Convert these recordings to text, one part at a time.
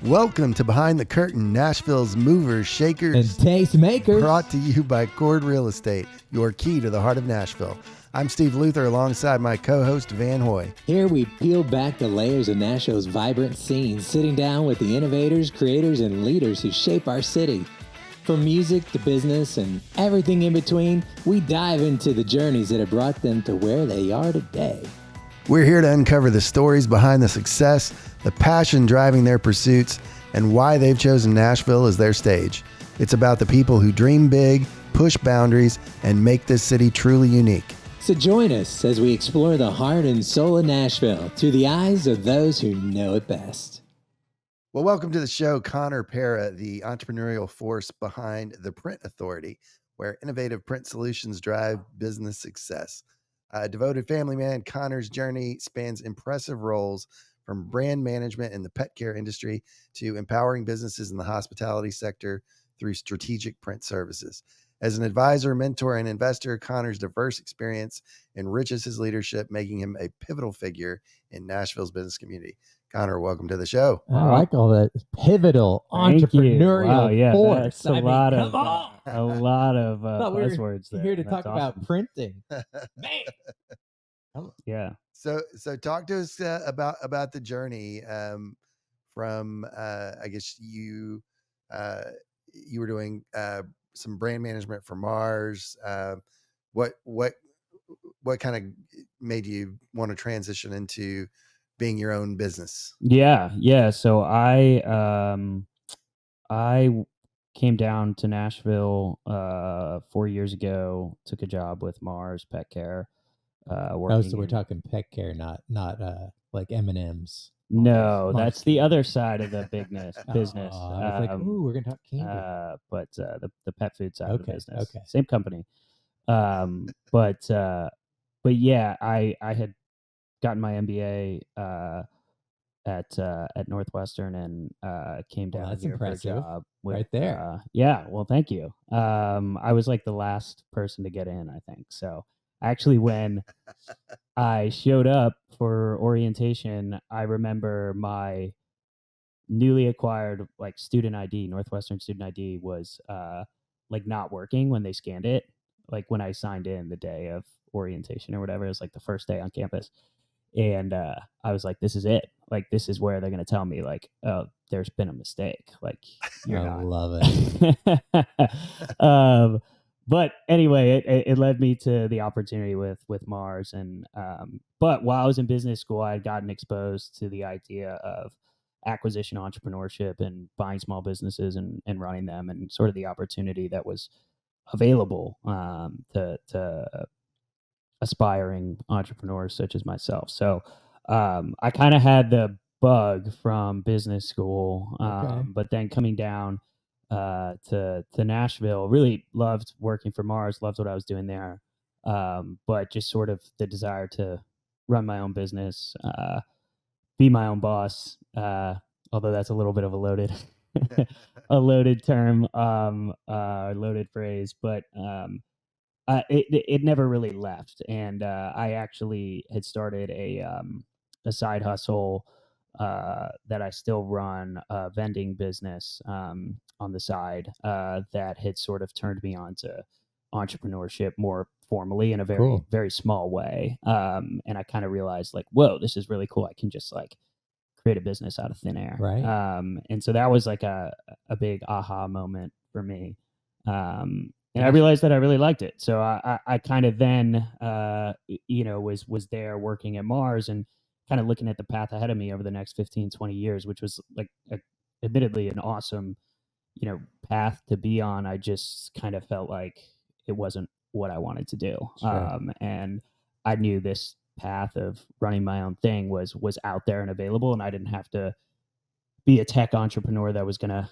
Welcome to Behind the Curtain, Nashville's movers, shakers, and tastemakers. Brought to you by Chord Real Estate, your key to the heart of Nashville. I'm Steve Luther alongside my co-host Van Hohe. Here we peel back the layers of Nashville's vibrant scene, sitting down with the innovators, creators, and leaders who shape our city. From music to business and everything in between, we dive into the journeys that have brought them to where they are today. We're here to uncover the stories behind the success, the passion driving their pursuits, and why they've chosen Nashville as their stage. It's about the people who dream big, push boundaries, and make this city truly unique. So join us as we explore the heart and soul of Nashville through the eyes of those who know it best. Well, welcome to the show, Connor Pera, the entrepreneurial force behind the Print Authority, where innovative print solutions drive business success. A devoted family man, Connor's journey spans impressive roles from brand management in the pet care industry to empowering businesses in the hospitality sector through strategic print services. As an advisor, mentor, and investor, Connor's diverse experience enriches his leadership, making him a pivotal figure in Nashville's business community. Connor, welcome to the show. I like all that pivotal entrepreneurial force. That's a lot of buzzwords there. Here to That's talk awesome. about printing. Man. Yeah. So talk to us about the journey from I guess you were doing some brand management for Mars. What kind of made you want to transition into being your own business? Yeah. So I came down to Nashville 4 years ago. Took a job with Mars Pet Care. So we're talking pet care, not like M&Ms. No, that's the other side of the business. I was like, ooh, we're gonna talk candy. But the pet food side of the business. Okay. Same company. But yeah, I had gotten my MBA at Northwestern and came down that's here impressive. for a job Right there. Yeah, well, thank you. I was like the last person to get in, I think. So actually, when I showed up for orientation, I remember my newly acquired like student ID, Northwestern student ID, was like not working when they scanned it. Like when I signed in the day of orientation or whatever, it was like the first day on campus. And I was like, this is it. Like, this is where they're going to tell me, like, oh, there's been a mistake. Like, you're not. I love it. But anyway, it led me to the opportunity with Mars. And but while I was in business school, I had gotten exposed to the idea of acquisition entrepreneurship and buying small businesses and running them, and sort of the opportunity that was available to aspiring entrepreneurs such as myself. So I kind of had the bug from business school, but then coming down to Nashville, really loved working for Mars, loved what I was doing there, but just sort of the desire to run my own business, be my own boss, although that's a little bit of a loaded term, loaded phrase, but it never really left. And I actually had started a side hustle that I still run, a vending business on the side that had sort of turned me on to entrepreneurship more formally in a very small way. And I kind of realized, like, whoa, this is really cool. I can just like create a business out of thin air. Right. And so that was like a big aha moment for me. And I realized that I really liked it. So I kind of then, was there working at Mars and kind of looking at the path ahead of me over the next 15, 20 years, which was like admittedly an awesome, path to be on. I just kind of felt like it wasn't what I wanted to do. Sure. And I knew this path of running my own thing was out there and available, and I didn't have to be a tech entrepreneur that was going to,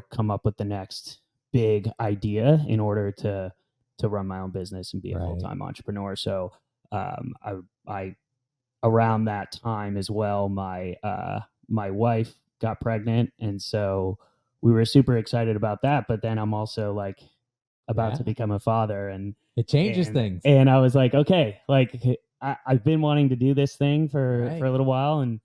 come up with the next big idea in order to run my own business and be a full-time entrepreneur. So I around that time as well, my wife got pregnant, and so we were super excited about that. But then I'm also like about to become a father, and it changes things. And I was like, okay, like I've been wanting to do this thing for a little while, and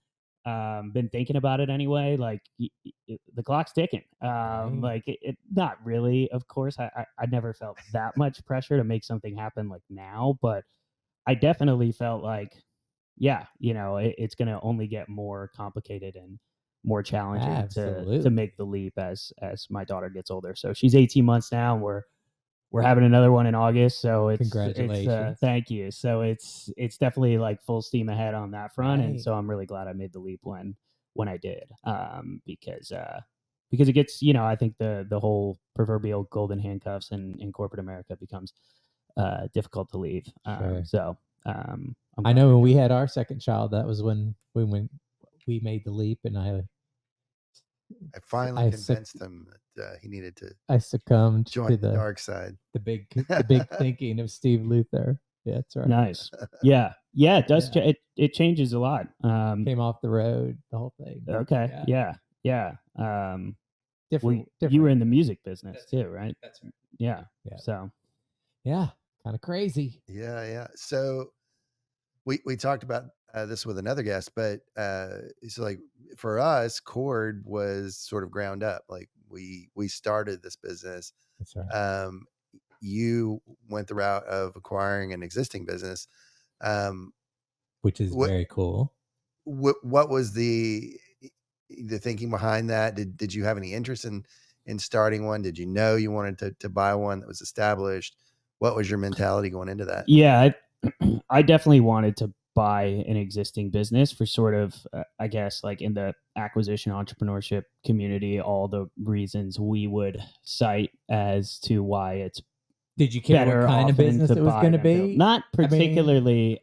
been thinking about it anyway. Like the clock's ticking. Like not really. Of course, I never felt that much pressure to make something happen like now, but I definitely felt like, yeah, it's going to only get more complicated and more challenging to Absolutely. make the leap as my daughter gets older. So she's 18 months now, and we're having another one in August. So it's Congratulations. thank you. So it's definitely like full steam ahead on that front, and Right. so I'm really glad I made the leap when I did, because it gets, I think the whole proverbial golden handcuffs in corporate America becomes difficult to leave. Sure. So I'm I glad know you're when we doing had our second child, that was when we made the leap, and I finally I convinced him that he needed to I succumbed to join the dark side. the big thinking of Steve Luther. Yeah, that's right. nice. Yeah, it does. Yeah. It changes a lot. Came off the road, the whole thing. Okay. Yeah. Yeah. Different. You were in the music business too, right? That's right. Yeah. Yeah. So Yeah. Kind of crazy. Yeah. So we talked about this with another guest, but so like for us, Chord was sort of ground up. Like we started this business. That's right. You went the route of acquiring an existing business. Which is What very cool. what was the thinking behind that? Did you have any interest in starting one? Did you know you wanted to buy one that was established? What was your mentality going into that? yeah, I definitely wanted to buy an existing business for sort of, I guess, like in the acquisition entrepreneurship community, all the reasons we would cite as to why it's Did you care better what kind of often business to it was buy going to than build. be? Not I mean, particularly,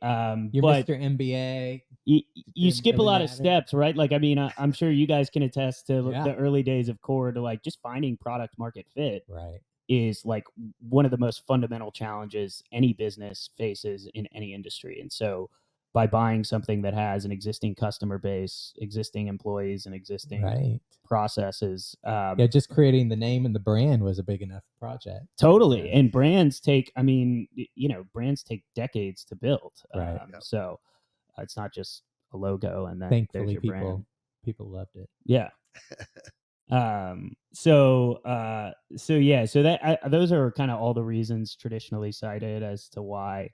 you're but Mr. MBA. you Didn't skip a really lot of matter. steps, right? Like, I mean, I'm sure you guys can attest to Yeah. the early days of Chord, to like just finding product market fit Right. is like one of the most fundamental challenges any business faces in any industry. And so by buying something that has an existing customer base, existing employees, and existing Right. processes, Yeah, just creating the name and the brand was a big enough project. totally. Yeah. And brands take, I mean, brands take decades to build. Right. So it's not just a logo and then there's Thankfully, your brand. people loved it. Yeah. So yeah, so that those are kind of all the reasons traditionally cited as to why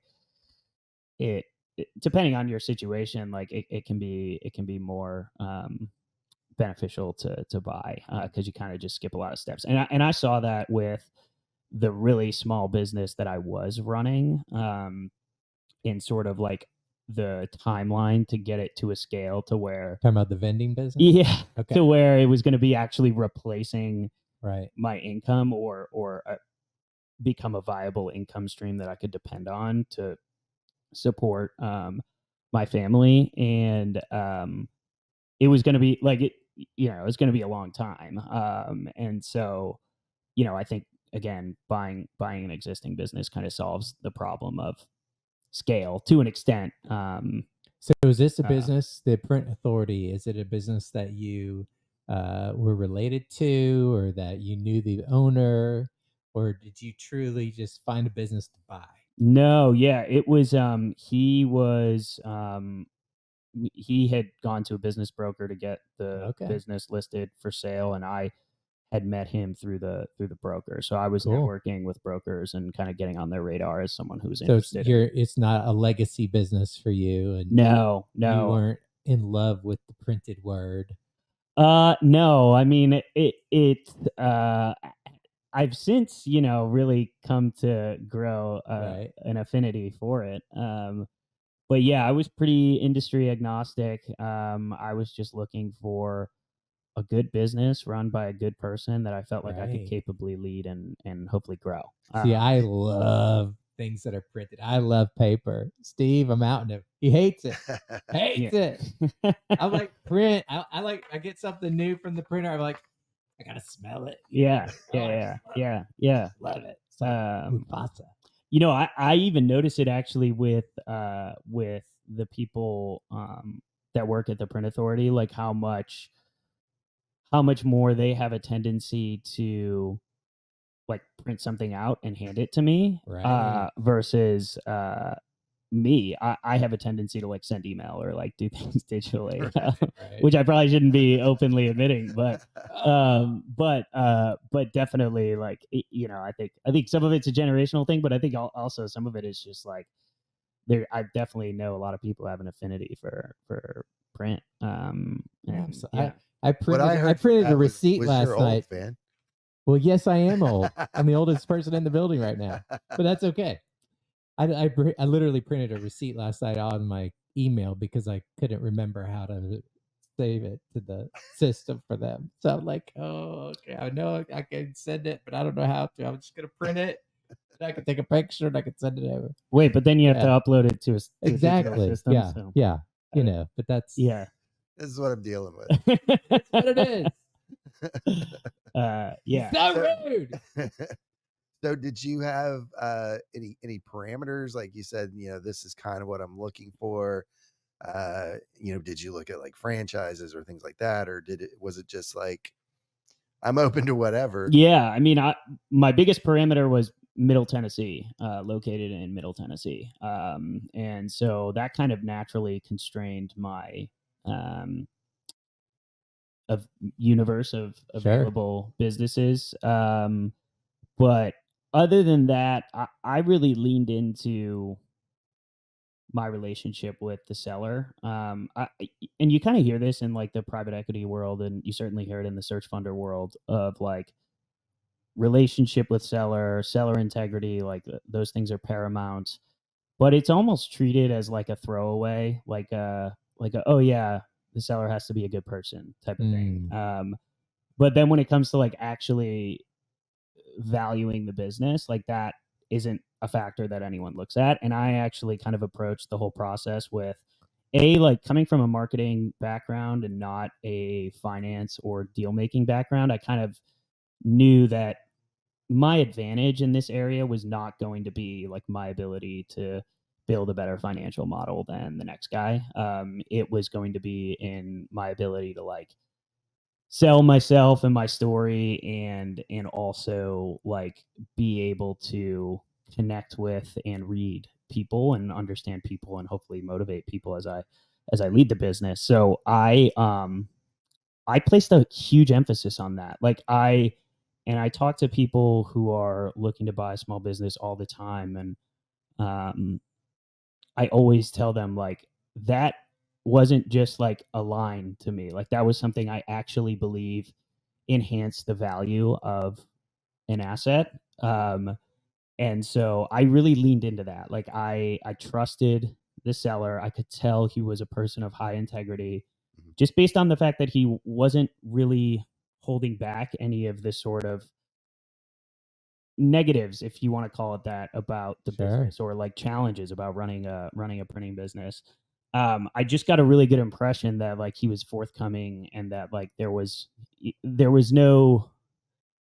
it depending on your situation, like it can be more beneficial to buy, because you kind of just skip a lot of steps. And I saw that with the really small business that I was running, in sort of like the timeline to get it to a scale to where, Talking about the vending business? yeah, Okay. to where it was going to be actually replacing Right. my income, or become a viable income stream that I could depend on to support my family. And it was going to be like it was going to be a long time. And so I think, again, buying an existing business kind of solves the problem of scale to an extent. So is this a business, the Print Authority, is it a business that you were related to, or that you knew the owner, or did you truly just find a business to buy? No, yeah, it was he had gone to a business broker to get the business listed for sale, and I had met him through the broker. So I was networking with brokers and kind of getting on their radar as someone who was interested. It's not a legacy business for you, and no, you weren't in love with the printed word. No, I mean I've since really come to grow an affinity for it. But yeah, I was pretty industry agnostic. I was just looking for a good business run by a good person that I felt like I could capably lead and hopefully grow. See, I love things that are printed. I love paper. Steve, I'm out in him. He hates it. Hates it. I like print. I get something new from the printer. I'm like, I gotta smell it. Yeah. Love it. Mufasa. I even notice it actually with the people that work at the Print Authority, like how much more they have a tendency to like print something out and hand it to me, versus me, I have a tendency to like send email or like do things digitally, Right. which I probably shouldn't be openly admitting, but definitely like I think some of it's a generational thing, but I think also some of it is just like I definitely know a lot of people have an affinity for print. And I What printed I I heard from printed a that receipt was last you're old, night. man. Well, yes, I am old. I'm the oldest person in the building right now, but that's okay. I literally printed a receipt last night on my email because I couldn't remember how to save it to the system for them. So I'm like, oh, okay, I know I can send it, but I don't know how to. I'm just gonna print it. And I can take a picture and I can send it over. wait, but then you have to Yeah, upload it to a digital exactly. system. Yeah, So yeah. But that's yeah, This is what I'm dealing with. that's what it is. yeah. So So- rude. So did you have any parameters? Like you said, this is kind of what I'm looking for. Did you look at like franchises or things like that? Or was it just like, I'm open to whatever? Yeah, I mean, my biggest parameter was Middle Tennessee, located in Middle Tennessee, and so that kind of naturally constrained my of universe of Sure. available businesses. But other than that, I really leaned into my relationship with the seller. And you kind of hear this in like the private equity world, and you certainly hear it in the search funder world of like relationship with seller integrity. Like those things are paramount, but it's almost treated as like a throwaway, like a oh yeah, the seller has to be a good person type of thing. But then when it comes to like actually valuing the business, like that isn't a factor that anyone looks at. And I actually kind of approached the whole process with like coming from a marketing background and not a finance or deal making background. I kind of knew that my advantage in this area was not going to be like my ability to build a better financial model than the next guy. It was going to be in my ability to like sell myself and my story, and also like be able to connect with and read people and understand people and hopefully motivate people as I lead the business. So I placed a huge emphasis on that. I talk to people who are looking to buy a small business all the time, and I always tell them like that wasn't just like a line to me. Like that was something I actually believe enhanced the value of an asset. And so I really leaned into that. Like I trusted the seller. I could tell he was a person of high integrity, just based on the fact that he wasn't really holding back any of the sort of negatives, if you want to call it that, about the Sure. business, or like challenges about running a printing business. I just got a really good impression that like he was forthcoming, and that like there was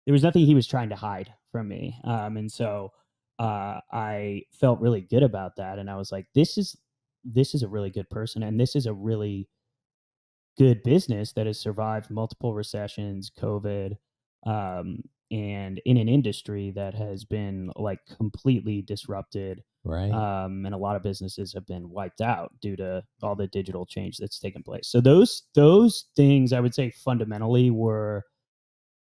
nothing he was trying to hide from me. And so I felt really good about that, and I was like, this is a really good person, and this is a really good business that has survived multiple recessions, COVID, and in an industry that has been like completely disrupted. Right. And a lot of businesses have been wiped out due to all the digital change that's taken place. So those things, I would say, fundamentally were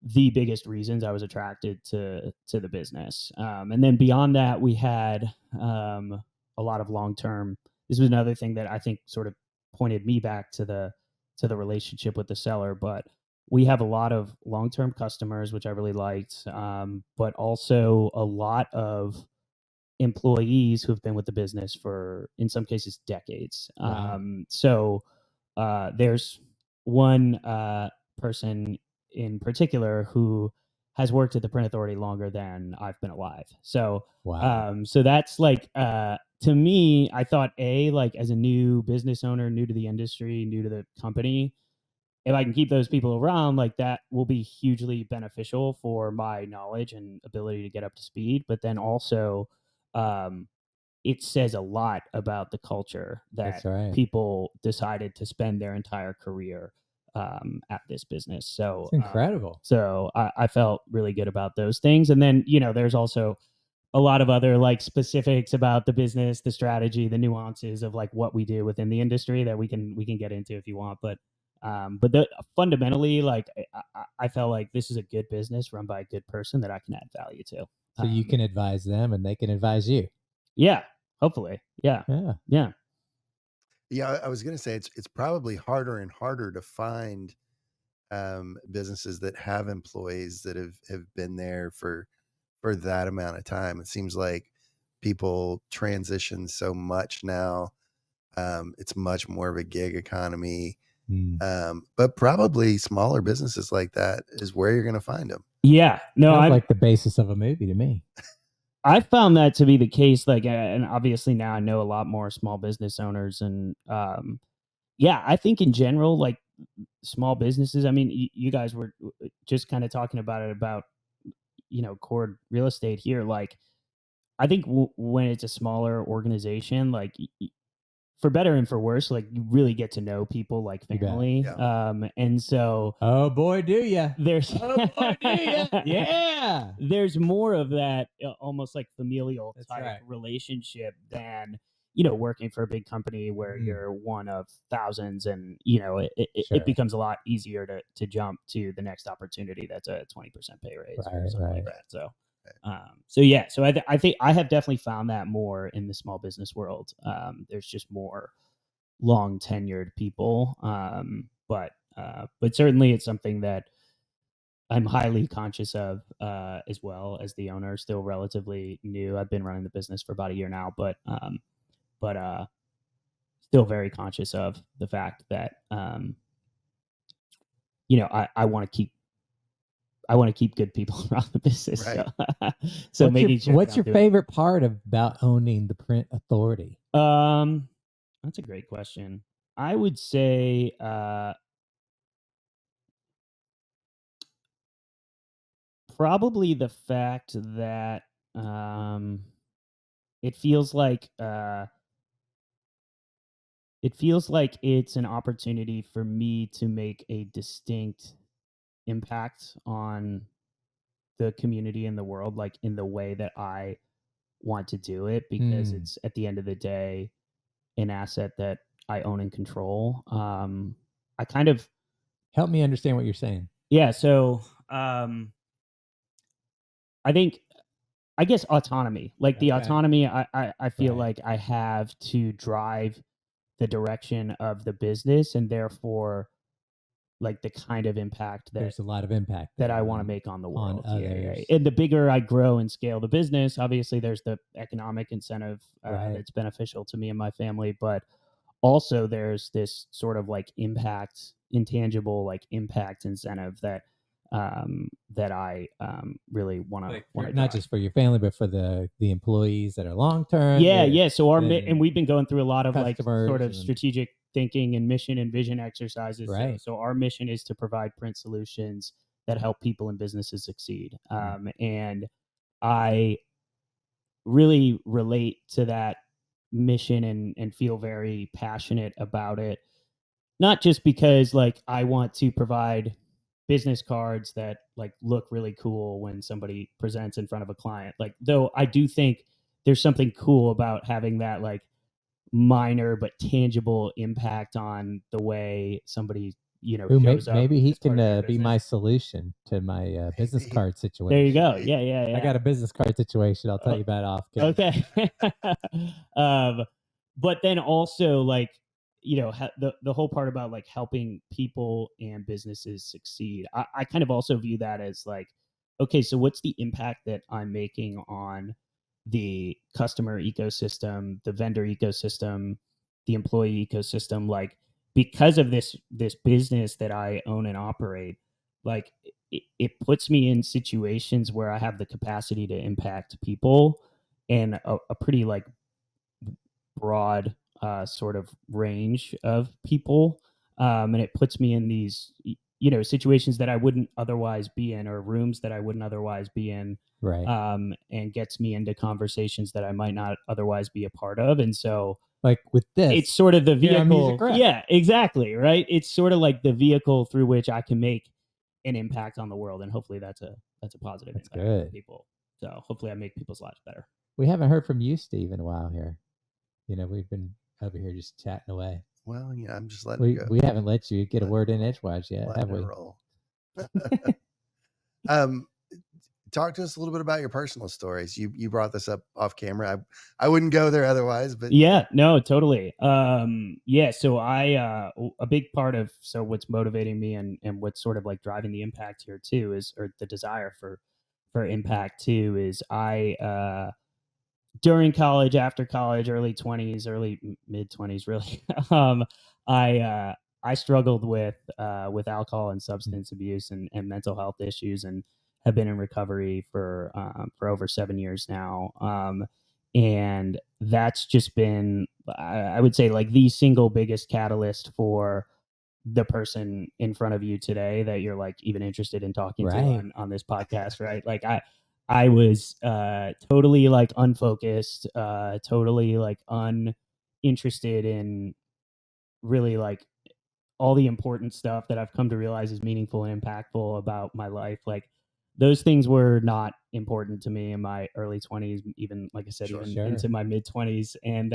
the biggest reasons I was attracted to the business. And then beyond that, we had a lot of long term. This was another thing that I think sort of pointed me back to the relationship with the seller. But we have a lot of long term customers, which I really liked, but also a lot of employees who have been with the business for, in some cases, decades. Wow. So there's one person in particular who has worked at the Print Authority longer than I've been alive. So Wow. so that's like to me, I thought like as a new business owner, new to the industry, new to the company, if I can keep those people around, like that will be hugely beneficial for my knowledge and ability to get up to speed. But then also, um, it says a lot about the culture that That's right. people decided to spend their entire career at this business. So It's incredible. I felt really good about those things. And then there's also a lot of other like specifics about the business, the strategy, the nuances of like what we do within the industry that we can get into if you want. But fundamentally, like I felt like this is a good business run by a good person that I can add value to. So you can advise them and they can advise you. Yeah, hopefully. Yeah. Yeah. Yeah, I was going to say it's probably harder and harder to find businesses that have employees that have been there for that amount of time. It seems like people transition so much now. It's much more of a gig economy. But probably smaller businesses like that is where you're going to find them. Yeah. No, Sounds like the basis of a movie to me. I found that to be the case. Like, and obviously now I know a lot more small business owners, and yeah, I think in general, like small businesses. I mean, you guys were just kind of talking about it about Chord Real Estate here. Like, I think when it's a smaller organization, like for better and for worse, like you really get to know people like family. Yeah. And so, oh boy, do ya? There's yeah. There's more of that almost like familial That's type right. relationship than working for a big company where you're one of thousands, and Sure. it becomes a lot easier to jump to the next opportunity that's a 20% pay raise or something like that. So yeah, so I think I have definitely found that more in the small business world. There's just more long tenured people, but certainly it's something that I'm highly conscious of as well as the owner. Still relatively new. I've been running the business for about a year now, but still very conscious of the fact that I want to keep good people around the business. Right. So making sure. What's your favorite part about owning the print authority? That's a great question. I would say probably the fact that it feels like it's an opportunity for me to make a distinct impact on the community and the world, like in the way that I want to do it, because it's at the end of the day an asset that I own and control. I kind of help me understand what you're saying. Yeah. So I guess autonomy, like the autonomy I feel like I have to drive the direction of the business, and therefore like the kind of impact that there's a lot of impact that I want to make on the world. Others. And the bigger I grow and scale the business, obviously there's the economic incentive that's beneficial to me and my family, but also there's this sort of like intangible like impact incentive that I really want to not just for your family, but for the employees that are long term. Yeah. So and we've been going through a lot of like sort of strategic thinking and mission and vision exercises. Right. So our mission is to provide print solutions that help people and businesses succeed. And I really relate to that mission and feel very passionate about it. Not just because like I want to provide business cards that like look really cool when somebody presents in front of a client. Like, though I do think there's something cool about having that like minor but tangible impact on the way somebody shows up. Maybe he can be my solution to my business card situation. There you go. Yeah. I got a business card situation. I'll tell you about it off. Okay. But then also like the whole part about like helping people and businesses succeed. I kind of also view that as like, okay, so what's the impact that I'm making on the customer ecosystem, the vendor ecosystem, the employee ecosystem? Like, because of this business that I own and operate, like it puts me in situations where I have the capacity to impact people and a pretty like broad sort of range of people, and it puts me in these situations that I wouldn't otherwise be in, or rooms that I wouldn't otherwise be in, right? And gets me into conversations that I might not otherwise be a part of. And so like with this, it's sort of the vehicle. Yeah, exactly, right? It's sort of like the vehicle through which I can make an impact on the world, and hopefully that's a positive impact on people. So hopefully I make people's lives better. We haven't heard from you, Steve, in a while here. We've been over here just chatting away. Well, yeah, I'm just letting it go. We haven't let you get a word in edgewise yet, Letting have we? it roll. Talk to us a little bit about your personal stories. You brought this up off camera. I wouldn't go there otherwise, but yeah, no, totally. So I a big part of what's motivating me and what's sort of like driving the impact here too is, or the desire for impact too, is I during college, after college, early 20s, early mid 20s, really, I struggled with alcohol and substance abuse and mental health issues, and have been in recovery for over 7 years now. And that's just been, I would say, like the single biggest catalyst for the person in front of you today that you're like even interested in talking to on this podcast, right? Like I was totally like unfocused, totally like uninterested in really like all the important stuff that I've come to realize is meaningful and impactful about my life. Like those things were not important to me in my early 20s, even like I said, into my mid 20s. And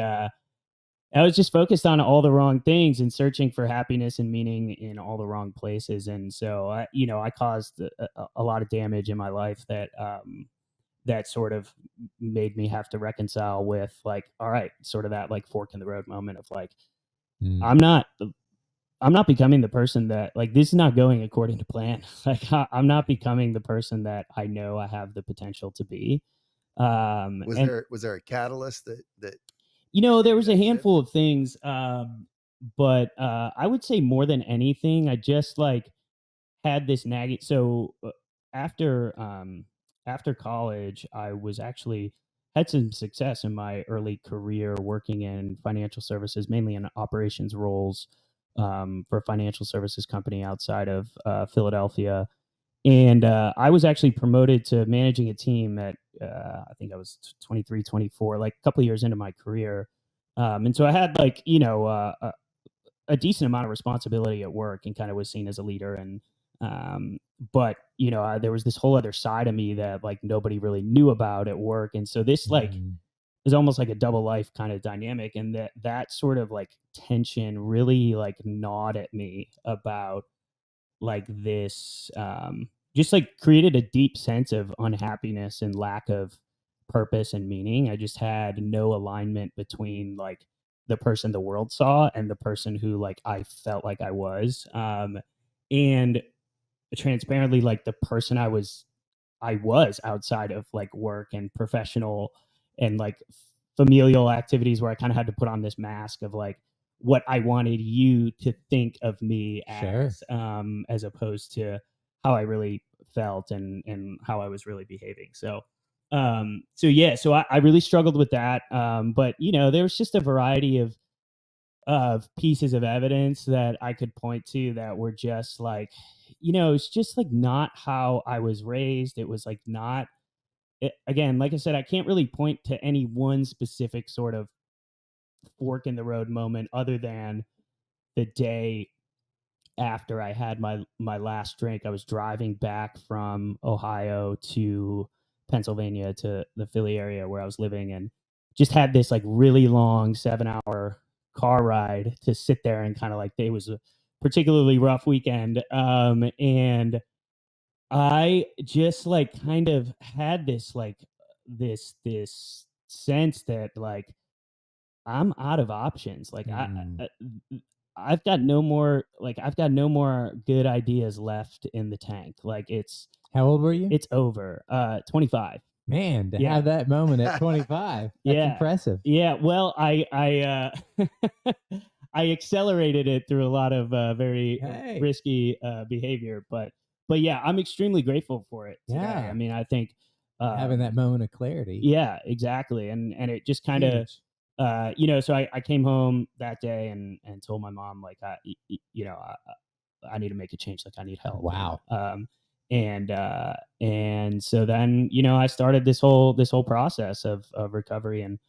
I was just focused on all the wrong things and searching for happiness and meaning in all the wrong places. And so, I caused a lot of damage in my life that that sort of made me have to reconcile with, like, all right, sort of that like fork in the road moment of like, I'm not becoming the person that, like, this is not going according to plan. Like I'm not becoming the person that I know I have the potential to be. Was there a catalyst that there was a handful of things, but I would say more than anything, I just like had this nagging. So after college, I was actually had some success in my early career working in financial services, mainly in operations roles, for a financial services company outside of Philadelphia. And I was actually promoted to managing a team at, I think I was 23, 24, like a couple of years into my career. And so I had like, a decent amount of responsibility at work and kind of was seen as a leader. And, but, there was this whole other side of me that like nobody really knew about at work. And so this like is almost like a double life kind of dynamic. And that sort of like tension really like gnawed at me about like this, just like created a deep sense of unhappiness and lack of purpose and meaning. I just had no alignment between like the person the world saw and the person who like I felt like I was. And transparently, like the person I was outside of like work and professional and like familial activities, where I kind of had to put on this mask of like what I wanted you to think of me as opposed to how I really felt and how I was really behaving. So I really struggled with that. But there was just a variety of pieces of evidence that I could point to that were just like, it's just like not how I was raised. It was like not, again, like I said, I can't really point to any one specific sort of fork in the road moment other than the day after I had my last drink. I was driving back from Ohio to Pennsylvania to the Philly area where I was living, and just had this like really long 7-hour car ride to sit there and kind of like, it was a particularly rough weekend. And I just like kind of had this like this sense that like I'm out of options. Like I've got no more, good ideas left in the tank. Like How old were you? It's over. 25. Man, to have that moment at 25, that's impressive. Yeah. Well, I I accelerated it through a lot of very risky behavior, but yeah, I'm extremely grateful for it today. Yeah. I mean, I think having that moment of clarity. Yeah, exactly. And it just kind of, so I came home that day and told my mom, like, I need to make a change. Like I need help. Wow. And so then, I started this whole process of recovery. And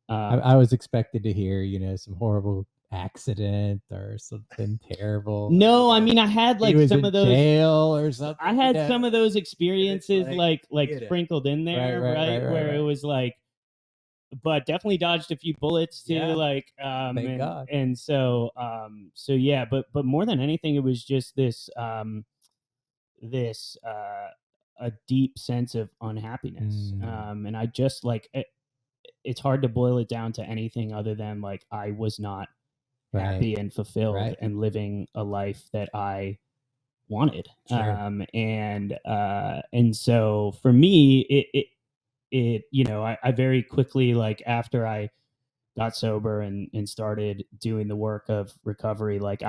I was expected to hear, some horrible accident or something terrible? No, I mean, I had he like was some in of those. jail or something. I had some of those experiences like, sprinkled in there, right? Where it was like, but definitely dodged a few bullets too. Yeah. Thank And God. and so yeah, but more than anything, it was just this a deep sense of unhappiness. And I just like it's hard to boil it down to anything other than like I was not happy and fulfilled and living a life that I wanted. Sure. And so for me, it I very quickly, like after I got sober and started doing the work of recovery, like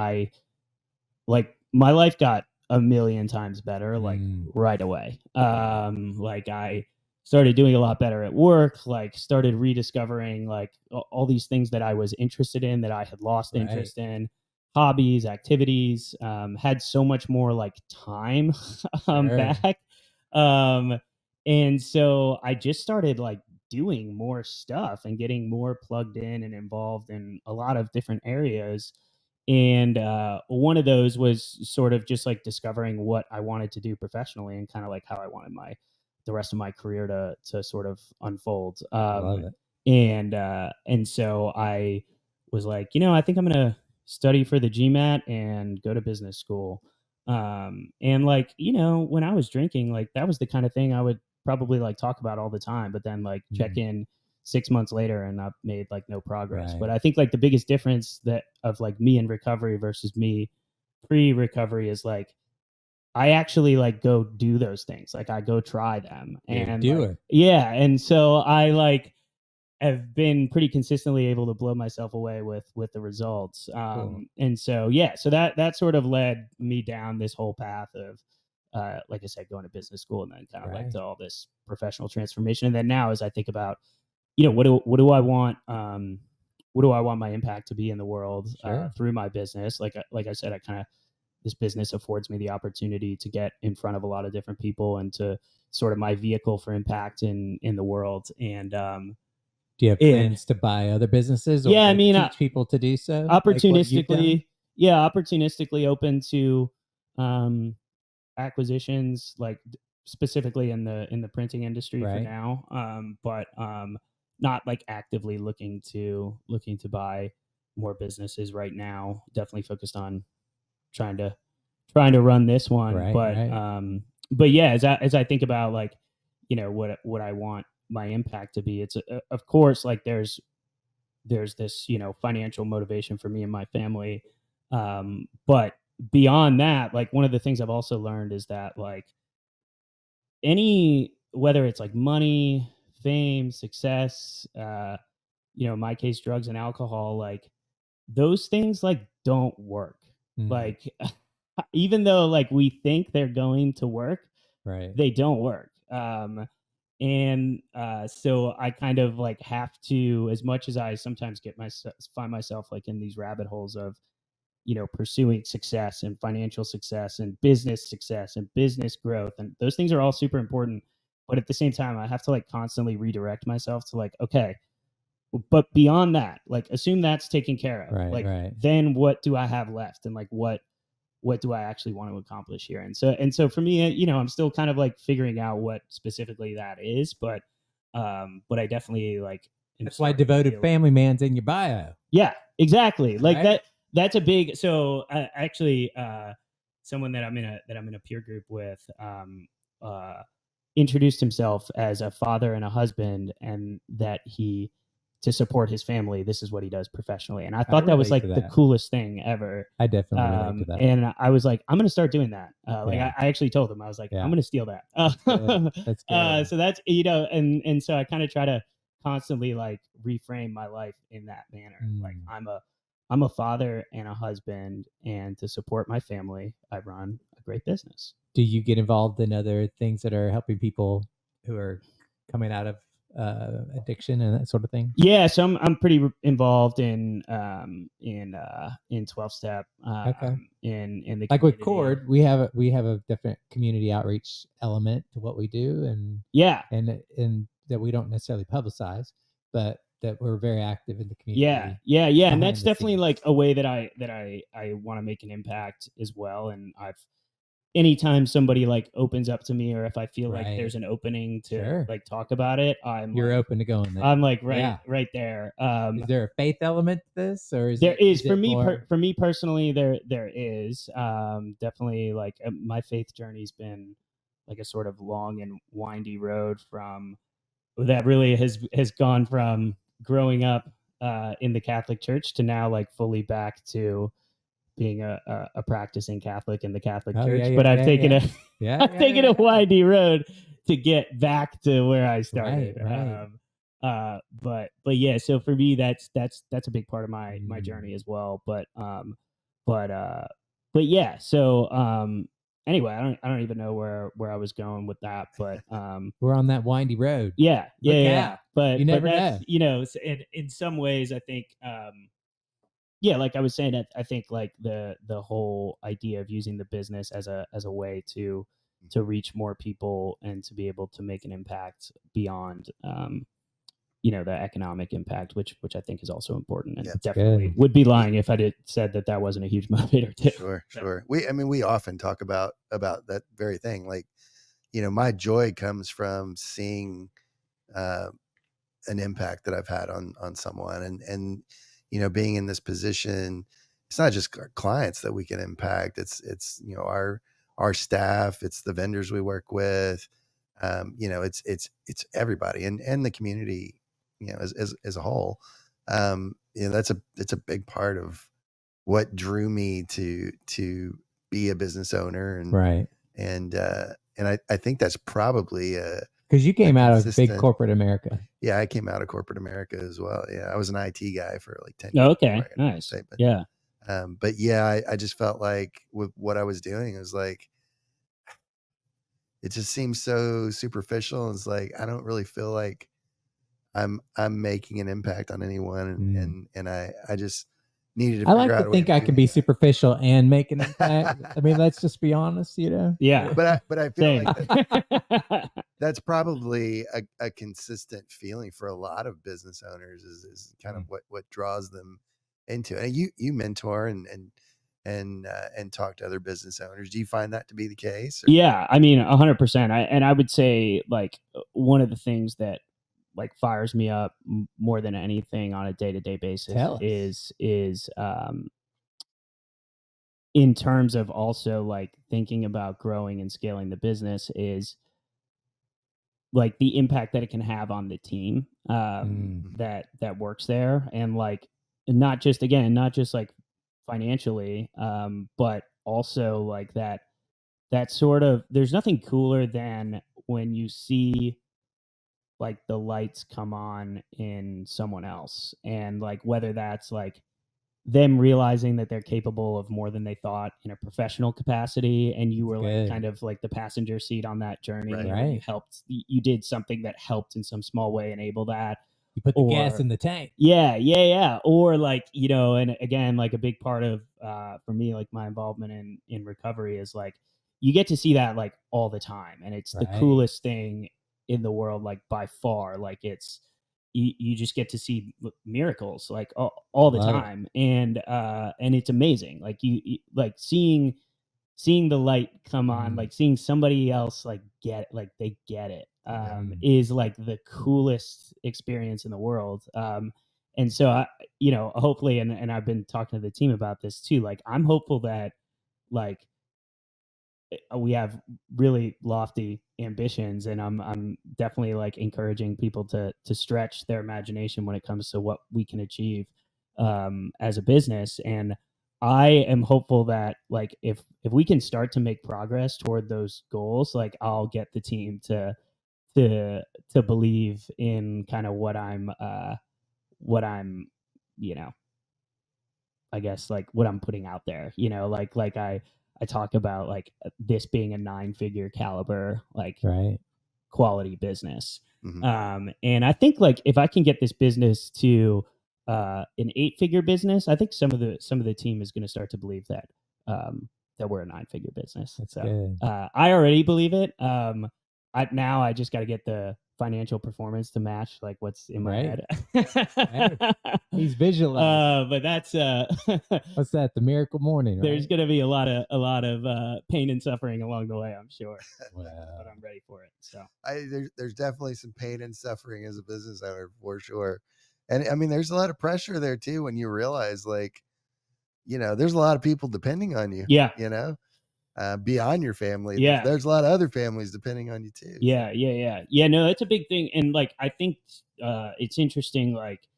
my life got a million times better like right away. Like I started doing a lot better at work, like started rediscovering like all these things that I was interested in that I had lost interest in, hobbies, activities, had so much more like time back. And so I just started like doing more stuff and getting more plugged in and involved in a lot of different areas. And one of those was sort of just like discovering what I wanted to do professionally and kind of like how I wanted the rest of my career to sort of unfold. Love it. And so I was like, I think I'm gonna study for the GMAT and go to business school. And like, when I was drinking, like that was the kind of thing I would probably like talk about all the time, but then like check in 6 months later and I've made like no progress. But I think like the biggest difference that of like me in recovery versus me pre-recovery is like I actually like go do those things. Like I go try them. And like, yeah. And so I like have been pretty consistently able to blow myself away with the results. Cool. And so yeah, so that sort of led me down this whole path of like I said, going to business school and then kind of like to all this professional transformation. And then now as I think about, what do I want what do I want my impact to be in the world through my business? Like I said, I kind of this business affords me the opportunity to get in front of a lot of different people and to sort of my vehicle for impact in the world. And do you have plans to buy other businesses? Or yeah, I mean, teach people to do so. Opportunistically, opportunistically open to acquisitions, like specifically in the printing industry for now. But not like actively looking to buy more businesses right now. Definitely focused on trying to run this one. But yeah, as I think about like, what I want my impact to be, it's of course like there's this, financial motivation for me and my family. But beyond that, like one of the things I've also learned is that like whether it's like money, fame, success, in my case, drugs and alcohol, like those things like don't work. Like even though like we think they're going to work, they don't work. And so I kind of like have to, as much as I sometimes find myself like in these rabbit holes of, pursuing success and financial success and business growth. And those things are all super important. But at the same time, I have to like constantly redirect myself to like, okay, but beyond that, like assume that's taken care of. Then what do I have left? And like, what do I actually want to accomplish here? And so for me, I'm still kind of like figuring out what specifically that is, but I definitely like, that's why devoted family man's in your bio. Yeah, exactly. Like that's a big, so actually someone that I'm in a peer group with, introduced himself as a father and a husband, and that to support his family, this is what he does professionally. And I thought that was like the coolest thing ever. I definitely relate to that. And I was like, I'm going to start doing that. I actually told him, I was like, I'm going to steal that. That's good. So that's, and so I kind of try to constantly like reframe my life in that manner. Like I'm a father and a husband, and to support my family, I run a great business. Do you get involved in other things that are helping people who are coming out of addiction and that sort of thing? Yeah, so I'm pretty involved in 12-step. In the like with Chord, we have a different community outreach element to what we do, and and that we don't necessarily publicize, but that were very active in the Yeah, community. yeah, and behind that's the definitely like scenes. a way that I want to make an impact as well. And I've anytime somebody like opens up to me, or if I feel like Right. there's an opening to Sure. like talk about it, You're like, open to going there. I'm like Yeah. right there. Is there a faith element to this, or is There it is is it more for me personally, there is definitely like my faith journey's been like a sort of long and windy road from that really has gone from growing up in the Catholic Church to now like fully back to being a practicing Catholic in the Catholic Oh, Church. yeah, But yeah, I've yeah, taken yeah. a Yeah, I've yeah, taken a yeah. windy road to get back to where I started. Right. But yeah, so for me that's a big part of my Mm. journey as well. But yeah, so anyway, I don't even know where I was going with that, but We're on that windy road. yeah, Look yeah. out. But You never that's know. in some ways I think yeah, like I was saying, I think like the whole idea of using the business as a way to reach more people and to be able to make an impact beyond the economic impact, which I think is also important, and Yeah. definitely good. would be lying if I did said that wasn't a huge motivator too. Sure. We often talk about that very thing. Like, my joy comes from seeing uh, an impact that I've had on someone, and being in this position. It's not just our clients that we can impact. It's our staff. It's the vendors we work with. It's everybody and the community. As a whole. It's a big part of what drew me to be a business owner, Right. and I think that's probably Because you a came out of big consistent. corporate America. Yeah, I came out of corporate America as well. Yeah, I was an IT guy for like 10 Oh, years. okay, before I got into real nice. estate, Yeah, but yeah, I just felt like with what I was doing, it was like it just seems so superficial. It's like I don't really feel like I'm making an impact on anyone, and I just needed to I figure like to out a way think of I can doing be that. superficial and make an impact. I mean, let's just be honest, yeah. But I feel Same. like that's probably a consistent feeling for a lot of business owners is kind of what draws them into it. And you mentor and talk to other business owners. Do you find that to be the case? Or? Yeah, I mean, 100%. I would say like one of the things that like fires me up more than anything on a day to day basis Tell us. is in terms of also like thinking about growing and scaling the business is like the impact that it can have on the team that works there, and like not just like financially, but also like that sort of there's nothing cooler than when you see like the lights come on in someone else, and like whether that's like them realizing that they're capable of more than they thought in a professional capacity, and you were like kind of like the passenger seat on that journey, Right. and you helped, you did something that helped in some small way enable that. You put the gas in the tank. Yeah. Or like, and again, like a big part of for me, like my involvement in recovery is like you get to see that like all the time, and it's the coolest thing in the world, like by far. Like it's you just get to see miracles like all the time, and it's amazing. Like you like seeing the light come on, like seeing somebody else like they get it, is like the coolest experience in the world. And so I, hopefully, and I've been talking to the team about this too, like I'm hopeful that like we have really lofty ambitions, and I'm definitely like encouraging people to stretch their imagination when it comes to what we can achieve as a business. And I am hopeful that like if we can start to make progress toward those goals, like I'll get the team to believe in kind of what I'm I guess like what I'm putting out there, like I talk about like this being a 9-figure caliber, like quality business. And I think like if I can get this business to an 8-figure business, I think some of the team is going to start to believe that that we're a 9-figure business. That's so good. I already believe it. I just got to get the financial performance to match like what's in my Right. head. He's visualizing. But that's What's that? The miracle morning, right? there's gonna be a lot of pain and suffering along the way, I'm sure. But Wow. I'm ready for it. So There's definitely some pain and suffering as a business owner for sure. And I mean, there's a lot of pressure there too when you realize, like, there's a lot of people depending on you. yeah, Beyond your family. Yeah. There's a lot of other families depending on you too. Yeah. No, that's a big thing. And like, I think it's interesting, like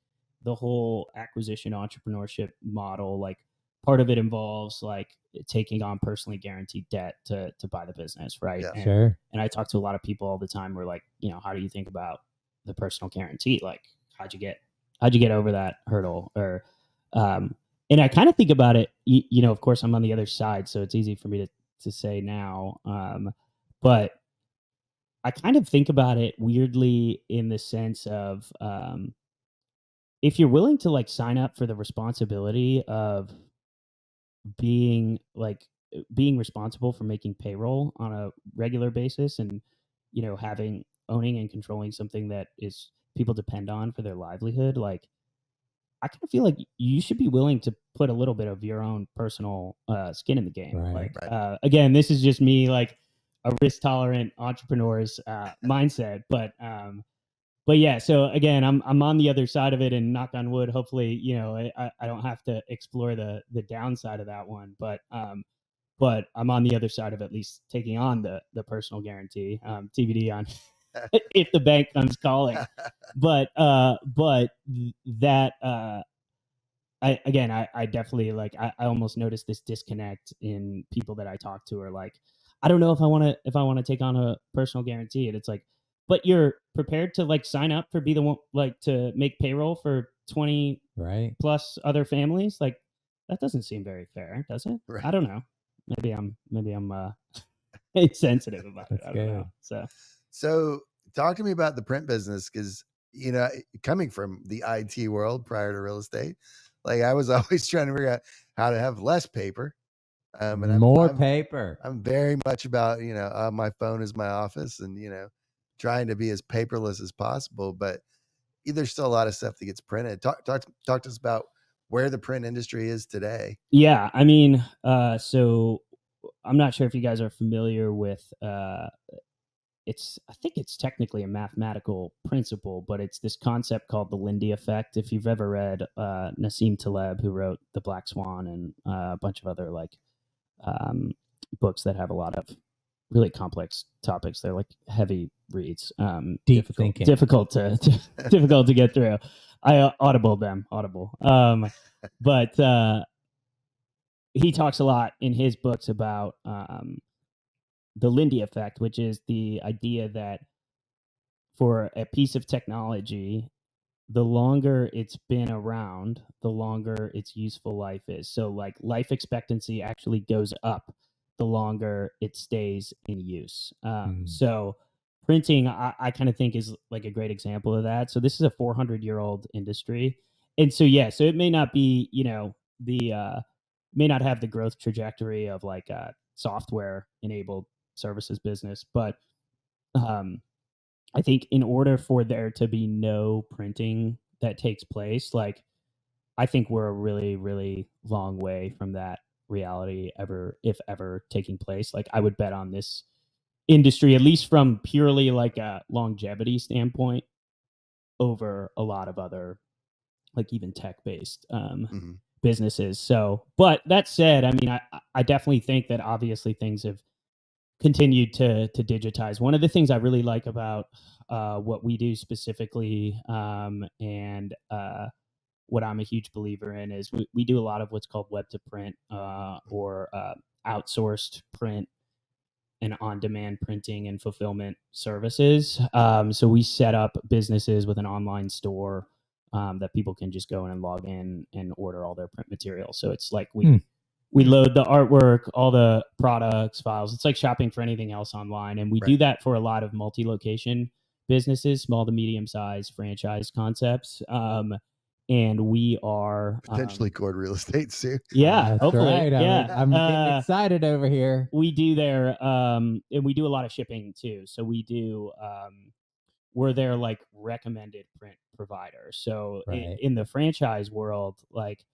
the whole acquisition entrepreneurship model, like part of it involves like taking on personally guaranteed debt to buy the business. Right. Yeah. Sure. And I talk to a lot of people all the time where like, how do you think about the personal guarantee? Like, how'd you get over that hurdle? Or, and I kind of think about it, of course I'm on the other side, so it's easy for me to say now. But I kind of think about it weirdly in the sense of, if you're willing to like sign up for the responsibility of being being responsible for making payroll on a regular basis, and owning and controlling something that is people depend on for their livelihood, like I kind of feel like you should be willing to put a little bit of your own personal skin in the game. Right. Like, again, this is just me, like a risk tolerant entrepreneur's mindset, but yeah. So again, I'm on the other side of it, and knock on wood, hopefully, I don't have to explore the downside of that one, but I'm on the other side of at least taking on the personal guarantee. TBD on if the bank comes calling, but that I definitely like I almost noticed this disconnect in people that I talk to, are like, I don't know if I want to take on a personal guarantee, and it's like, but you're prepared to like sign up for be the one like to make payroll for 20 Right. plus other families. Like that doesn't seem very fair, does it? Right. I don't know. Maybe I'm insensitive about it. That's I don't know. good. So talk to me about the print business, because coming from the IT world prior to real estate, like I was always trying to figure out how to have less paper. And More paper. I'm very much about my phone is my office, and trying to be as paperless as possible. But there's still a lot of stuff that gets printed. Talk to us about where the print industry is today. Yeah, I mean, so I'm not sure if you guys are familiar with I think it's technically a mathematical principle, but it's this concept called the Lindy effect. If you've ever read Nassim Taleb, who wrote The Black Swan and a bunch of other like books that have a lot of really complex topics, they're like heavy reads, Deep thinking, difficult to difficult to get through. I audible, but he talks a lot in his books about the Lindy effect, which is the idea that for a piece of technology, the longer it's been around, the longer its useful life is. So like life expectancy actually goes up the longer it stays in use. So printing, I kind of think is like a great example of that. So this is a 400-year-old industry. And so, yeah, so it may not be, may not have the growth trajectory of like a software enabled services business, but I think in order for there to be no printing that takes place, like I think we're a really, really long way from that reality if ever taking place. Like I would bet on this industry, at least from purely like a longevity standpoint, over a lot of other like even tech based businesses. So, but that said, I mean, I definitely think that obviously things have continued to digitize. One of the things I really like about what we do specifically, and what I'm a huge believer in, is we do a lot of what's called web to print, or outsourced print and on-demand printing and fulfillment services. So we set up businesses with an online store that people can just go in and log in and order all their print material. So it's like we load the artwork, all the products, files. It's like shopping for anything else online. And we do that for a lot of multi-location businesses, small to medium-sized franchise concepts. And we are potentially Chord real estate soon. Yeah, hopefully. Right. Yeah, I'm getting excited over here. We do there, and we do a lot of shipping too. So we do we're their like recommended print provider. So Right. in the franchise world, like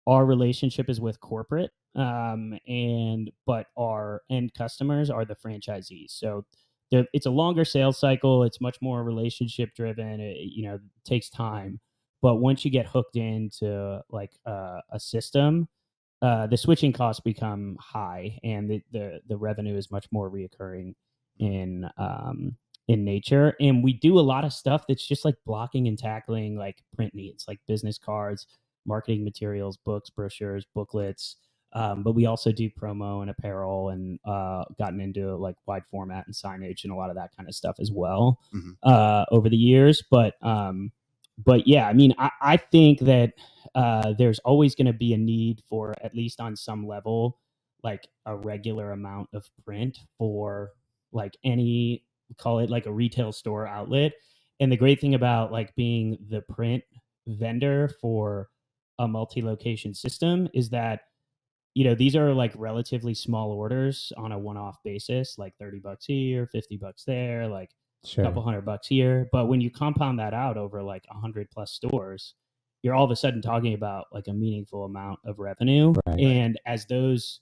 our relationship is with corporate, but our end customers are the franchisees. So it's a longer sales cycle. It's much more relationship driven. It takes time. But once you get hooked into like a system, the switching costs become high, and the revenue is much more reoccurring in nature. And we do a lot of stuff that's just like blocking and tackling like print needs, like business cards, marketing materials, books, brochures, booklets. But we also do promo and apparel, and gotten into like wide format and signage and a lot of that kind of stuff as well over the years. But yeah, I mean, I think that there's always going to be a need for, at least on some level, like a regular amount of print for like any, call it like a retail store outlet. And the great thing about like being the print vendor for a multi-location system is that these are like relatively small orders on a one-off basis, like $30 here, $50 there, like a couple $100 here. But when you compound that out over like 100 plus stores, you're all of a sudden talking about like a meaningful amount of revenue. Right. And as those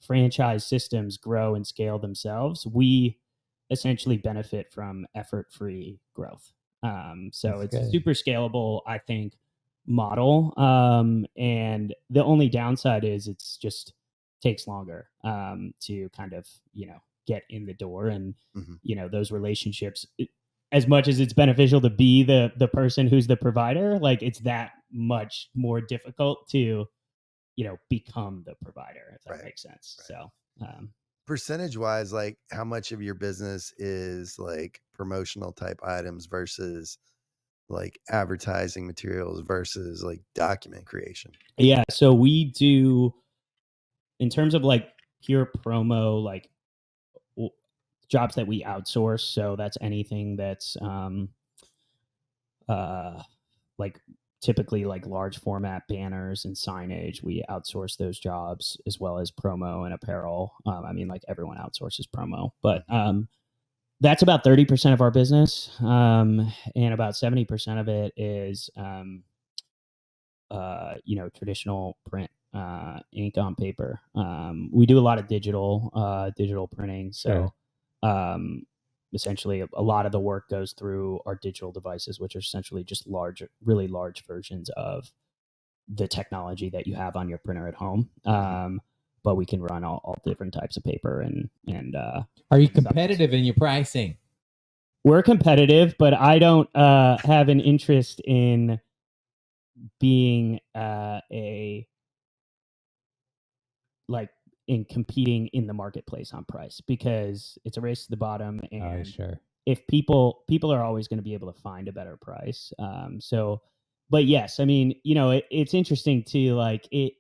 franchise systems grow and scale themselves, we essentially benefit from effort-free growth. So That's it's good. super scalable, I think, model. And the only downside is it's just takes longer to kind of, get in the door. And, those relationships, as much as it's beneficial to be the person who's the provider, like it's that much more difficult to, become the provider, if that makes sense. Right. So, percentage wise, like how much of your business is like promotional type items versus like advertising materials versus like document creation? yeah, so we do, in terms of like pure promo, like jobs that we outsource. So that's anything that's like typically like large format banners and signage. We outsource those jobs, as well as promo and apparel. I mean, like everyone outsources promo, but that's about 30% of our business, and about 70% of it is traditional print, ink on paper. We do a lot of digital printing. So essentially a lot of the work goes through our digital devices, which are essentially just really large versions of the technology that you have on your printer at home. But we can run all different types of paper and Are you competitive in your pricing? We're competitive, but I don't have an interest in being in competing in the marketplace on price, because it's a race to the bottom. And if people are always going to be able to find a better price. But yes, I mean, it's interesting too, like it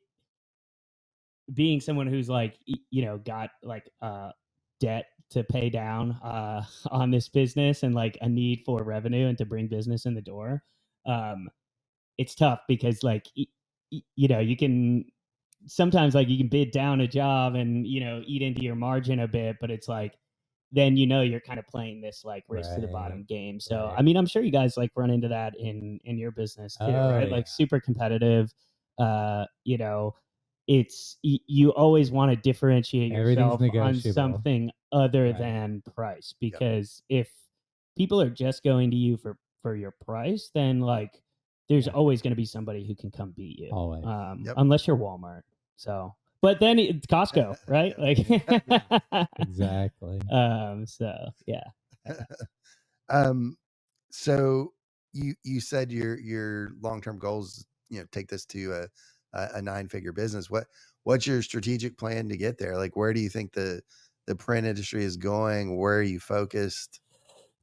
being someone who's like, got like debt to pay down on this business, and like a need for revenue and to bring business in the door. It's tough because like, you can sometimes like you can bid down a job and, eat into your margin a bit, but it's like, then, you're kind of playing this like race to the bottom game. So, I mean, I'm sure you guys like run into that in your business too, right? Like super competitive, it's you always want to differentiate yourself on something other than price, because if people are just going to you for your price, then like there's always going to be somebody who can come beat you, always. Unless you're Walmart. So, but then it's Costco, right? Like exactly. So yeah. So you said your long-term goals, take this to a 9-figure business. What's your strategic plan to get there? Like, where do you think the print industry is going? Where are you focused?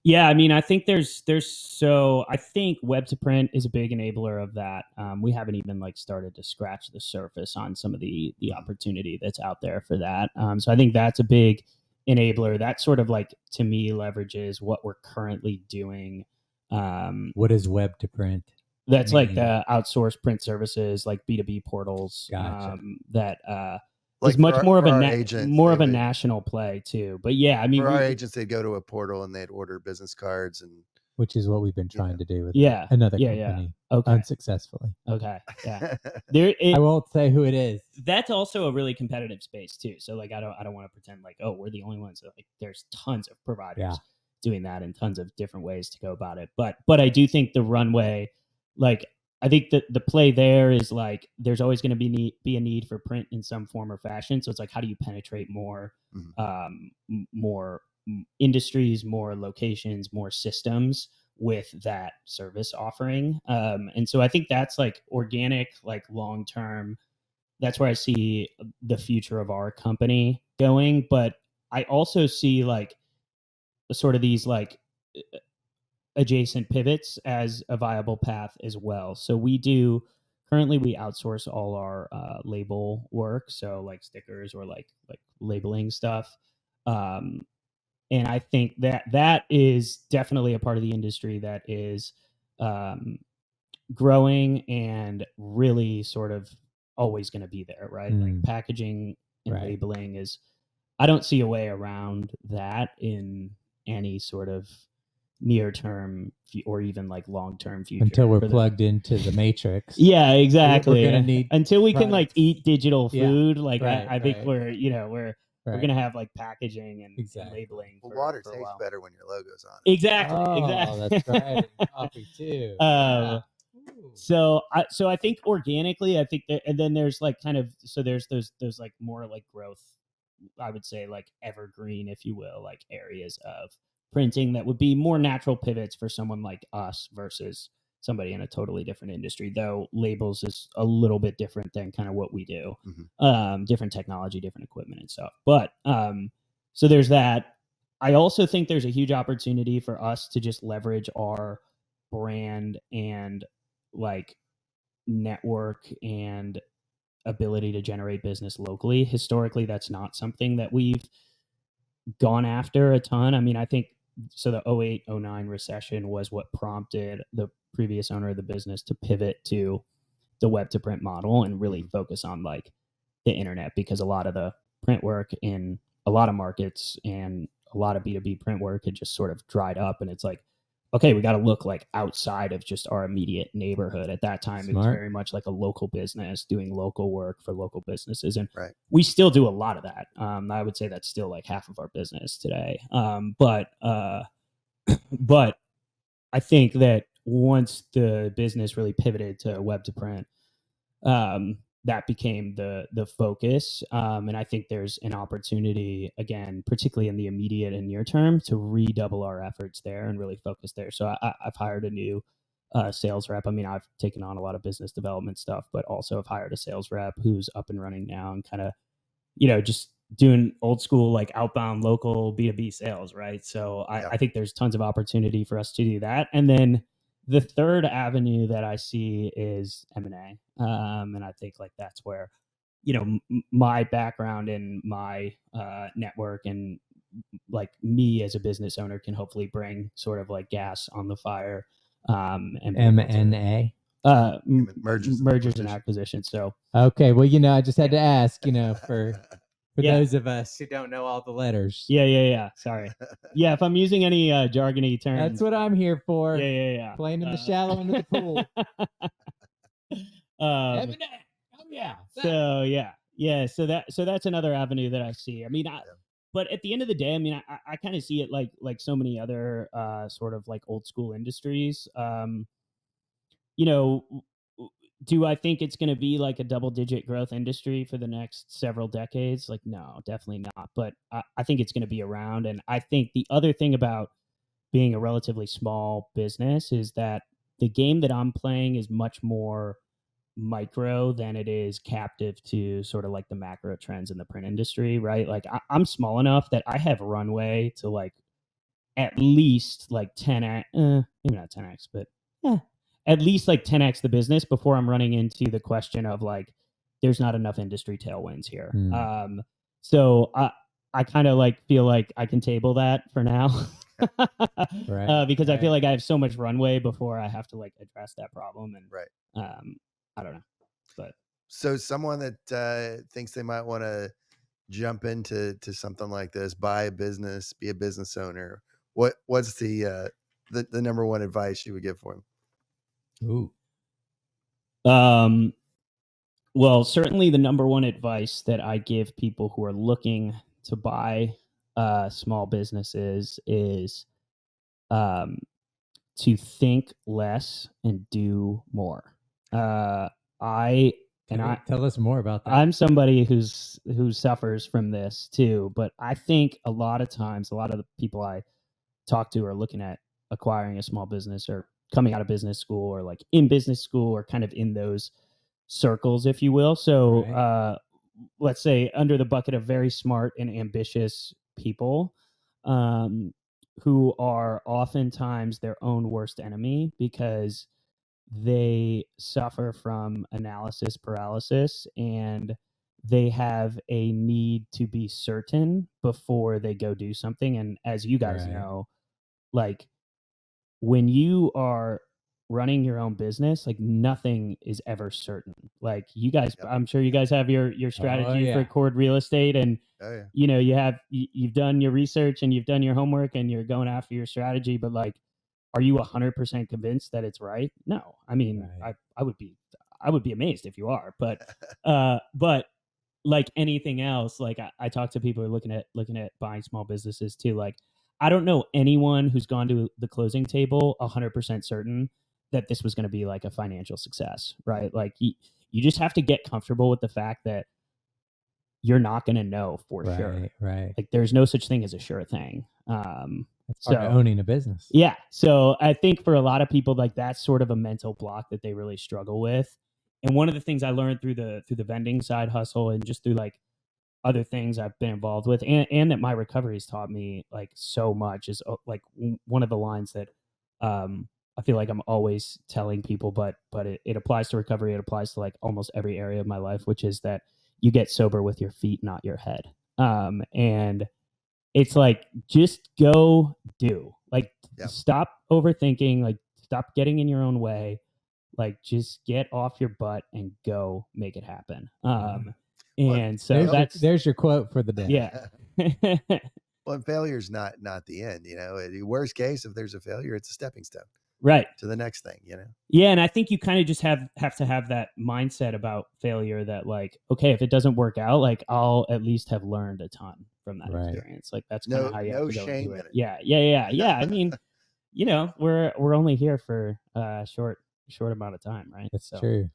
Yeah, I mean, I think I think web to print is a big enabler of that. We haven't even like started to scratch the surface on some of the opportunity that's out there for that. So I think that's a big enabler. That sort of like, to me, leverages what we're currently doing. What is web to print? That's like the outsourced print services, like B2B portals. Gotcha. That Like is much more of a national play too. But yeah, I mean, for our agents, they'd go to a portal and they'd order business cards and which is what we've been trying to do with Yeah. another Yeah, yeah. company Okay. unsuccessfully. Okay. Yeah. I won't say who it is. That's also a really competitive space too. So like I don't want to pretend like, oh, we're the only ones. Like there's tons of providers doing that and tons of different ways to go about it. But I do think the runway, like I think that the play there is like there's always going to be a need for print in some form or fashion. So it's like how do you penetrate more more industries, more locations, more systems with that service offering. And so I think that's like organic, like long term. That's where I see the future of our company going. But I also see like sort of these like adjacent pivots as a viable path as well. So currently we outsource all our label work, so like stickers or like labeling stuff. And I think that is definitely a part of the industry that is growing and really sort of always going to be there, right? Like packaging and labeling is, I don't see a way around that in any sort of near term or even like long term future until we're plugged into the matrix. Yeah, exactly. We're gonna need until we can like products. eat digital food. Like Right, I think right. we're gonna have like packaging and labeling. Well, for water a tastes while. better when your logo's on it. Exactly. Oh, that's right. And coffee too. So I think organically, I think that, and then there's like kind of, so there's like more like growth, I would say like evergreen, if you will, like areas of printing that would be more natural pivots for someone like us versus somebody in a totally different industry, though labels is a little bit different than kind of what we do. Different technology, different equipment and stuff. But so there's that. I also think there's a huge opportunity for us to just leverage our brand and like network and ability to generate business locally. Historically, that's not something that we've gone after a ton. I mean, I think so the 08-09 recession was what prompted the previous owner of the business to pivot to the web to print model and really focus on like the internet, because a lot of the print work in a lot of markets and a lot of B2B print work had just sort of dried up. And it's like, okay, we got to look like outside of just our immediate neighborhood. At that time, it was very much like a local business doing local work for local businesses. And we still do a lot of that. I would say that's still like half of our business today. But I think that once the business really pivoted to web to print, that became the focus. And I think there's an opportunity, again, particularly in the immediate and near term, to redouble our efforts there and really focus there. So I've hired a new sales rep. I mean, I've taken on a lot of business development stuff, but also I've hired a sales rep who's up and running now and kind of, just doing old school, like outbound local B2B sales, right? So I think there's tons of opportunity for us to do that. And then the third avenue that I see is M&A. And I think like that's where, my background and my network and like me as a business owner can hopefully bring sort of like gas on the fire. And M&A? Mergers and acquisitions. So, okay. Well, I just had to ask, for those of us who don't know all the letters. Yeah. Sorry. Yeah, if I'm using any jargony terms. That's what I'm here for. Yeah. Playing in the shallow end of the pool. Oh yeah. So yeah. So that's another avenue that I see. I mean, but at the end of the day, I mean, I kind of see it like so many other sort of like old school industries. Do I think it's going to be like a double-digit growth industry for the next several decades? Like, no, definitely not. But I think it's going to be around. And I think the other thing about being a relatively small business is that the game that I'm playing is much more micro than it is captive to sort of like the macro trends in the print industry, right? Like, I'm small enough that I have runway to like at least like 10x, maybe not 10x, but at least like 10x the business before I'm running into the question of like, there's not enough industry tailwinds here. So I kind of like feel like I can table that for now. Because I feel like I have so much runway before I have to like address that problem. And I don't know, but so someone that thinks they might want to jump into something like this, buy a business, be a business owner, what's the the number one advice you would give for them? Ooh. Well, certainly the number one advice that I give people who are looking to buy small businesses is to think less and do more. Tell us more about that. I'm somebody who suffers from this too, but I think a lot of times, a lot of the people I talk to are looking at acquiring a small business or coming out of business school or like in business school or kind of in those circles, if you will. So Right. let's say under the bucket of very smart and ambitious people who are oftentimes their own worst enemy because they suffer from analysis paralysis and they have a need to be certain before they go do something. And as you guys Right. know, like when you are running your own business, like nothing is ever certain. Like you guys, Yep. I'm sure you guys have your strategy yeah. for Chord Real Estate, and Oh yeah. you know you've done your research and you've done your homework and you're going after your strategy. But like, are you 100% convinced that it's right? No. I mean, Right. I would be amazed if you are. But like anything else, like I talk to people who are looking at buying small businesses too. Like I don't know anyone who's gone to the closing table 100% certain that this was going to be like a financial success, right? Like you just have to get comfortable with the fact that you're not going to know for sure. Right. Like there's no such thing as a sure thing. That's part of owning a business. Yeah. So I think for a lot of people, like that's sort of a mental block that they really struggle with. And one of the things I learned through the vending side hustle and just through like other things I've been involved with and that my recovery has taught me like so much is like one of the lines that I feel like I'm always telling people, but it applies to recovery. It applies to like almost every area of my life, which is that you get sober with your feet, not your head. And it's like, just go do, like, Yep. stop overthinking, like stop getting in your own way, like just get off your butt and go make it happen. And so there's your quote for the day. Yeah. Well, and failure's not the end, you know. The worst case, if there's a failure, it's a stepping stone Right. to the next thing, you know. Yeah, and I think you kind of just have to have that mindset about failure that like, okay, if it doesn't work out, like I'll at least have learned a ton from that Right. experience. Like that's kind of how you have to go shame into in it. it. Yeah. I mean, you know, we're only here for a short amount of time, right? That's true.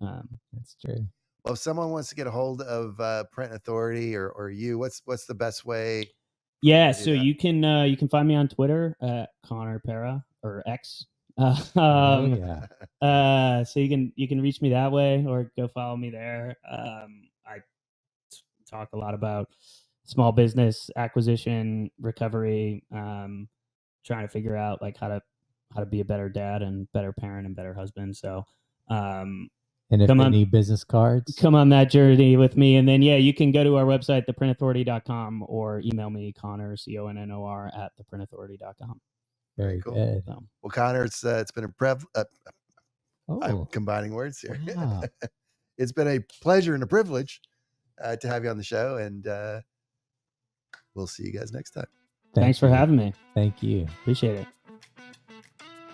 That's true. Well, if someone wants to get a hold of Print Authority or you, what's the best way? Yeah, so you can find me on Twitter at Connor Pera or X. So you can reach me that way or go follow me there. I talk a lot about small business acquisition, recovery, trying to figure out like how to be a better dad and better parent and better husband. So and if they need business cards, come on that journey with me. And then, yeah, you can go to our website, theprintauthority.com, or email me, Connor, CONNOR, at theprintauthority.com. Very cool. good. Well, Connor, it's been I'm combining words here. Wow. It's been a pleasure and a privilege to have you on the show, and we'll see you guys next time. Thanks for having me. Thank you. Appreciate it.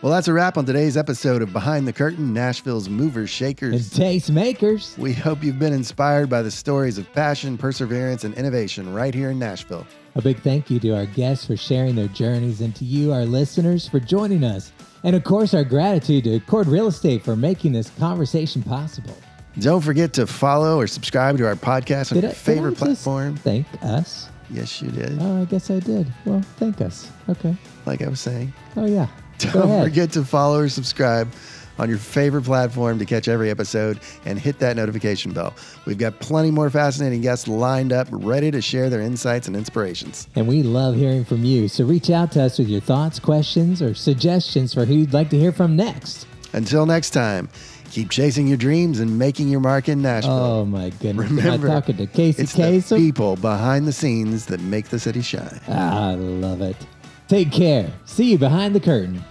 Well, that's a wrap on today's episode of Behind the Curtain, Nashville's movers, shakers, and taste makers. We hope you've been inspired by the stories of passion, perseverance, and innovation right here in Nashville. A big thank you to our guests for sharing their journeys and to you, our listeners, for joining us. And of course, our gratitude to Chord Real Estate for making this conversation possible. Don't forget to follow or subscribe to our podcast on your favorite platform. Thank us. Yes, you did. Oh, I guess I did. Well, thank us. Okay. Like I was saying. Oh, yeah. Don't forget to follow or subscribe on your favorite platform to catch every episode and hit that notification bell. We've got plenty more fascinating guests lined up, ready to share their insights and inspirations. And we love hearing from you. So reach out to us with your thoughts, questions, or suggestions for who you'd like to hear from next. Until next time, keep chasing your dreams and making your mark in Nashville. Oh, my goodness. Remember, am I talking to Casey it's Kasem? the people behind the scenes that make the city shine. I love it. Take care. See you behind the curtain.